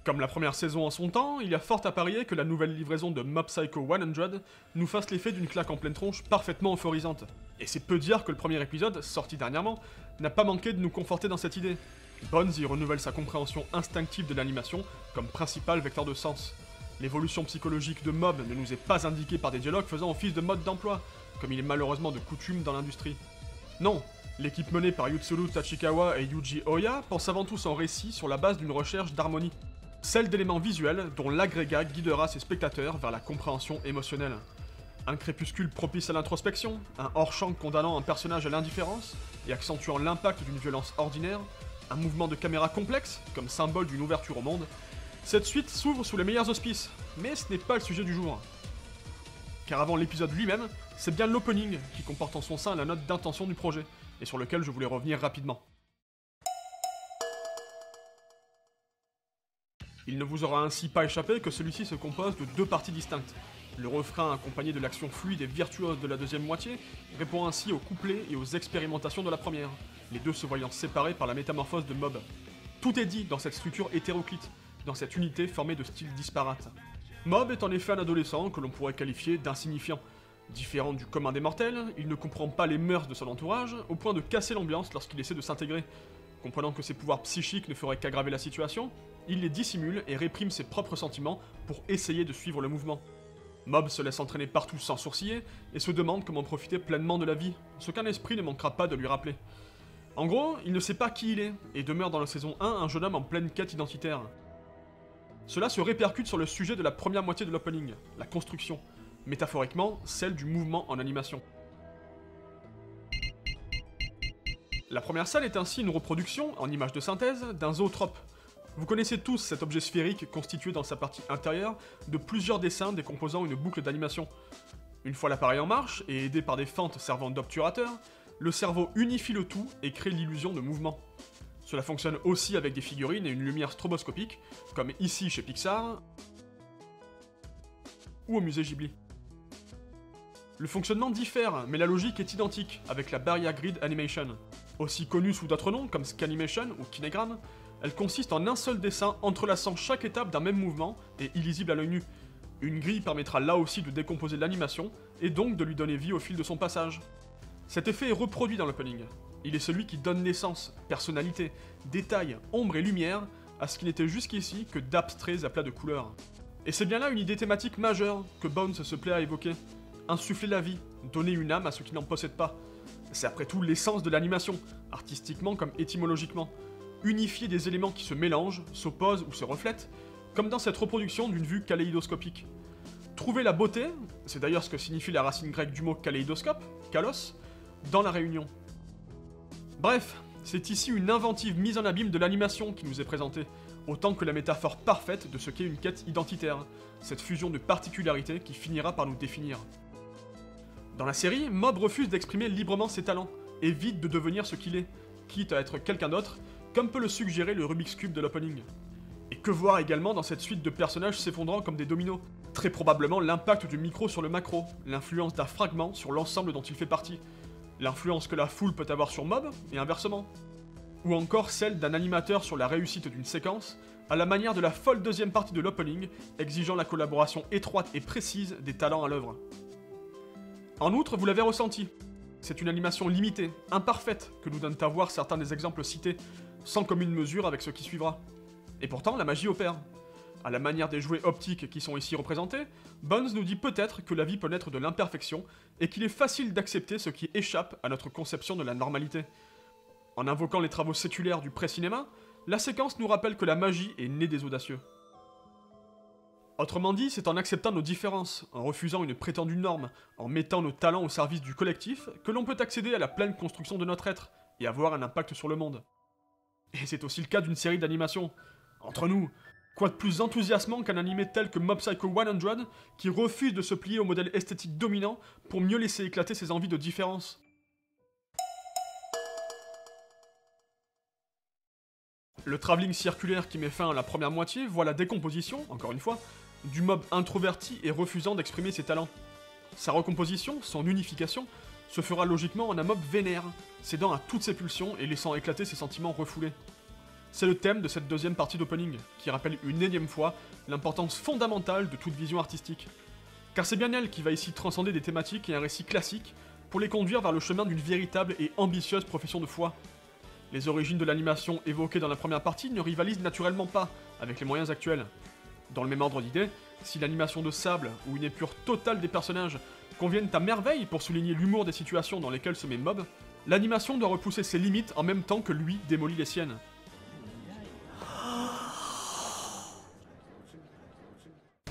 Comme la première saison en son temps, il y a fort à parier que la nouvelle livraison de Mob Psycho 100 nous fasse l'effet d'une claque en pleine tronche parfaitement euphorisante. Et c'est peu dire que le premier épisode, sorti dernièrement, n'a pas manqué de nous conforter dans cette idée. Bones y renouvelle sa compréhension instinctive de l'animation comme principal vecteur de sens. L'évolution psychologique de Mob ne nous est pas indiquée par des dialogues faisant office de mode d'emploi, comme il est malheureusement de coutume dans l'industrie. Non, l'équipe menée par Yutsuru Tachikawa et Yuji Oya pense avant tout son récit sur la base d'une recherche d'harmonie. Celle d'éléments visuels dont l'agrégat guidera ses spectateurs vers la compréhension émotionnelle. Un crépuscule propice à l'introspection, un hors-champ condamnant un personnage à l'indifférence et accentuant l'impact d'une violence ordinaire, un mouvement de caméra complexe, comme symbole d'une ouverture au monde. Cette suite s'ouvre sous les meilleurs auspices, mais ce n'est pas le sujet du jour. Car avant l'épisode lui-même, c'est bien l'opening qui comporte en son sein la note d'intention du projet, et sur lequel je voulais revenir rapidement. Il ne vous aura ainsi pas échappé que celui-ci se compose de deux parties distinctes. Le refrain accompagné de l'action fluide et virtuose de la deuxième moitié répond ainsi aux couplets et aux expérimentations de la première, les deux se voyant séparés par la métamorphose de Mob. Tout est dit dans cette structure hétéroclite, dans cette unité formée de styles disparates. Mob est en effet un adolescent que l'on pourrait qualifier d'insignifiant. Différent du commun des mortels, il ne comprend pas les mœurs de son entourage, au point de casser l'ambiance lorsqu'il essaie de s'intégrer. Comprenant que ses pouvoirs psychiques ne feraient qu'aggraver la situation, il les dissimule et réprime ses propres sentiments pour essayer de suivre le mouvement. Mob se laisse entraîner partout sans sourciller et se demande comment profiter pleinement de la vie, ce qu'un esprit ne manquera pas de lui rappeler. En gros, il ne sait pas qui il est, et demeure dans la saison 1 un jeune homme en pleine quête identitaire. Cela se répercute sur le sujet de la première moitié de l'opening, la construction, métaphoriquement celle du mouvement en animation. La première scène est ainsi une reproduction, en image de synthèse, d'un zootrope. Vous connaissez tous cet objet sphérique constitué dans sa partie intérieure de plusieurs dessins décomposant une boucle d'animation. Une fois l'appareil en marche, et aidé par des fentes servant d'obturateur, le cerveau unifie le tout et crée l'illusion de mouvement. Cela fonctionne aussi avec des figurines et une lumière stroboscopique, comme ici chez Pixar, ou au musée Ghibli. Le fonctionnement diffère, mais la logique est identique, avec la Barrier Grid Animation. Aussi connue sous d'autres noms, comme Scanimation ou Kinegram, elle consiste en un seul dessin entrelaçant chaque étape d'un même mouvement et illisible à l'œil nu. Une grille permettra là aussi de décomposer l'animation, et donc de lui donner vie au fil de son passage. Cet effet est reproduit dans l'opening. Il est celui qui donne naissance, personnalité, détails, ombre et lumière à ce qui n'était jusqu'ici que d'abstraits aplats de couleurs. Et c'est bien là une idée thématique majeure que Bones se plaît à évoquer. Insuffler la vie, donner une âme à ceux qui n'en possèdent pas. C'est après tout l'essence de l'animation, artistiquement comme étymologiquement. Unifier des éléments qui se mélangent, s'opposent ou se reflètent, comme dans cette reproduction d'une vue kaléidoscopique. Trouver la beauté, c'est d'ailleurs ce que signifie la racine grecque du mot kaléidoscope, kalos, dans la réunion. Bref, c'est ici une inventive mise en abîme de l'animation qui nous est présentée, autant que la métaphore parfaite de ce qu'est une quête identitaire, cette fusion de particularités qui finira par nous définir. Dans la série, Mob refuse d'exprimer librement ses talents, évite de devenir ce qu'il est, quitte à être quelqu'un d'autre, comme peut le suggérer le Rubik's Cube de l'opening. Et que voir également dans cette suite de personnages s'effondrant comme des dominos? Très probablement l'impact du micro sur le macro, l'influence d'un fragment sur l'ensemble dont il fait partie, l'influence que la foule peut avoir sur Mob, et inversement. Ou encore celle d'un animateur sur la réussite d'une séquence, à la manière de la folle deuxième partie de l'opening, exigeant la collaboration étroite et précise des talents à l'œuvre. En outre, vous l'avez ressenti, c'est une animation limitée, imparfaite, que nous donnent à voir certains des exemples cités, sans commune mesure avec ce qui suivra. Et pourtant, la magie opère. À la manière des jouets optiques qui sont ici représentés, Bones nous dit peut-être que la vie peut naître de l'imperfection, et qu'il est facile d'accepter ce qui échappe à notre conception de la normalité. En invoquant les travaux séculaires du pré-cinéma, la séquence nous rappelle que la magie est née des audacieux. Autrement dit, c'est en acceptant nos différences, en refusant une prétendue norme, en mettant nos talents au service du collectif, que l'on peut accéder à la pleine construction de notre être, et avoir un impact sur le monde. Et c'est aussi le cas d'une série d'animations. Entre nous, quoi de plus enthousiasmant qu'un animé tel que Mob Psycho 100, qui refuse de se plier au modèle esthétique dominant pour mieux laisser éclater ses envies de différence. Le travelling circulaire qui met fin à la première moitié voit la décomposition, encore une fois, du mob introverti et refusant d'exprimer ses talents. Sa recomposition, son unification, se fera logiquement en un mob vénère, cédant à toutes ses pulsions et laissant éclater ses sentiments refoulés. C'est le thème de cette deuxième partie d'opening, qui rappelle une énième fois l'importance fondamentale de toute vision artistique. Car c'est bien elle qui va ici transcender des thématiques et un récit classique pour les conduire vers le chemin d'une véritable et ambitieuse profession de foi. Les origines de l'animation évoquées dans la première partie ne rivalisent naturellement pas avec les moyens actuels. Dans le même ordre d'idées, si l'animation de sable ou une épure totale des personnages conviennent à merveille pour souligner l'humour des situations dans lesquelles se met Mob, l'animation doit repousser ses limites en même temps que lui démolit les siennes.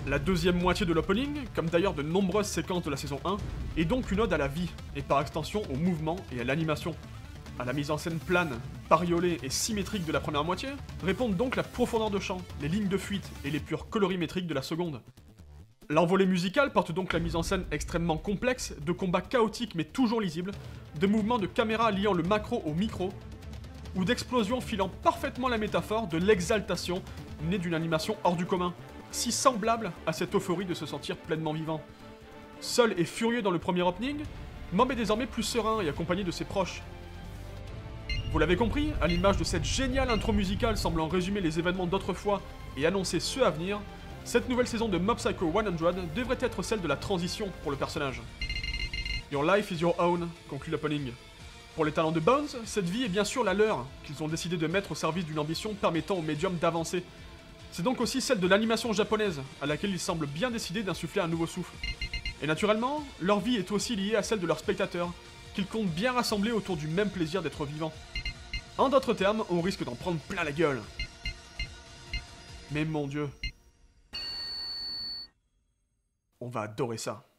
La deuxième moitié de l'opening, comme d'ailleurs de nombreuses séquences de la saison 1, est donc une ode à la vie, et par extension au mouvement et à l'animation. À la mise en scène plane, bariolée et symétrique de la première moitié, répondent donc la profondeur de champ, les lignes de fuite et les pures colorimétriques de la seconde. L'envolée musicale porte donc la mise en scène extrêmement complexe, de combats chaotiques mais toujours lisibles, de mouvements de caméra liant le macro au micro, ou d'explosions filant parfaitement la métaphore de l'exaltation née d'une animation hors du commun, si semblable à cette euphorie de se sentir pleinement vivant. Seul et furieux dans le premier opening, Mob est désormais plus serein et accompagné de ses proches. Vous l'avez compris, à l'image de cette géniale intro musicale semblant résumer les événements d'autrefois et annoncer ceux à venir, cette nouvelle saison de Mob Psycho 100 devrait être celle de la transition pour le personnage. Your life is your own, conclut l'opening. Pour les talents de Bones, cette vie est bien sûr la leur, qu'ils ont décidé de mettre au service d'une ambition permettant au médium d'avancer. C'est donc aussi celle de l'animation japonaise, à laquelle ils semblent bien décidés d'insuffler un nouveau souffle. Et naturellement, leur vie est aussi liée à celle de leurs spectateurs, qu'ils comptent bien rassembler autour du même plaisir d'être vivants. En d'autres termes, on risque d'en prendre plein la gueule. Mais mon Dieu. On va adorer ça.